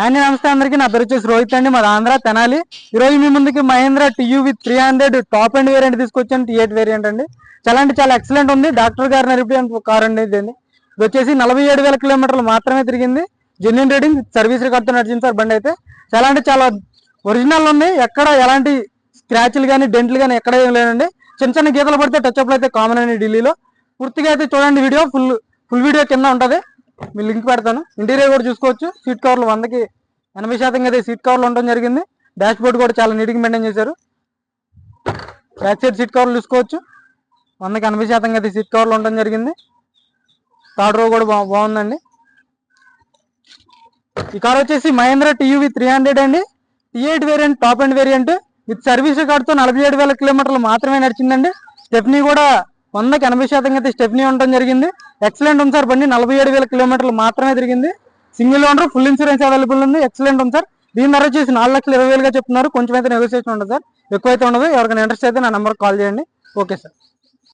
And నమస్తే అందరికీ, నా పేరు వచ్చేసి రోహిత్ అండి, మాది ఆంధ్ర తెనాలి. ఈరోజు మీ ముందుకి Mahindra TU with 300 top and variant తీసుకొచ్చాను. T8 వేరియంట్ అండి. చాలా ఎక్సలెంట్ ఉంది. డాక్టర్ గారు నడిపే కార్ అండి. ఇది వచ్చేసి 47,000 కిలోమీటర్లు మాత్రమే తిరిగింది. జెన్యున్ రేటింగ్, సర్వీస్ రికార్డ్తో నడిచింది సార్. బండి అయితే చాలా ఒరిజినల్ ఉంది. ఎక్కడ ఎలాంటి స్క్రాచ్లు కానీ డెంట్లు కానీ ఎక్కడ ఏం లేదండి. చిన్న గీతలు పడితే టచ్అప్లు అయితే కామన్ అండి ఢిల్లీలో. పూర్తిగా అయితే చూడండి వీడియో, ఫుల్ వీడియో కింద ఉంటుంది, మీ లింక్ పెడతాను. ఇంటీరియర్ కూడా చూసుకోవచ్చు. సీట్ కవర్లు 100కి 80% అయితే సీట్ కవర్లు ఉండడం జరిగింది. డాష్ బోర్డ్ కూడా చాలా నీట్గా మెయింటైన్ చేశారు. బ్యాక్ సైడ్ సీట్ కవర్లు చూసుకోవచ్చు. 100కి 80% అయితే సీట్ కవర్లు ఉండడం జరిగింది. థర్డ్ రో కూడా బాగుందండి. ఈ కార్ వచ్చేసి మహేంద్ర టీయూ విత్ 300 అండి. T8 variant, top and variant with service రికార్డ్తో 47,000 కిలోమీటర్లు మాత్రమే నడిచిందండి. స్టెప్నీ కూడా 100కి 80% అయితే స్టెప్నీ ఉండడం జరిగింది. ఎక్సలెంట్ ఉంది సార్. బండి 47,000 కిలోమీటర్లు మాత్రమే తిరిగింది. Single owner, full insurance available ఉంది. ఎక్సలెంట్ ఉంది సార్. దీని ధర వచ్చేసి 4,20,000గా చెప్తున్నారు. కొంచెం అయితే నెగోసియేషన్ ఉండదు సార్, ఎక్కువైతే ఉండదు. ఎవరికైనా ఇంట్రెస్ట్ అయితే నా నెంబర్కి కాల్ చేయండి. Okay sir.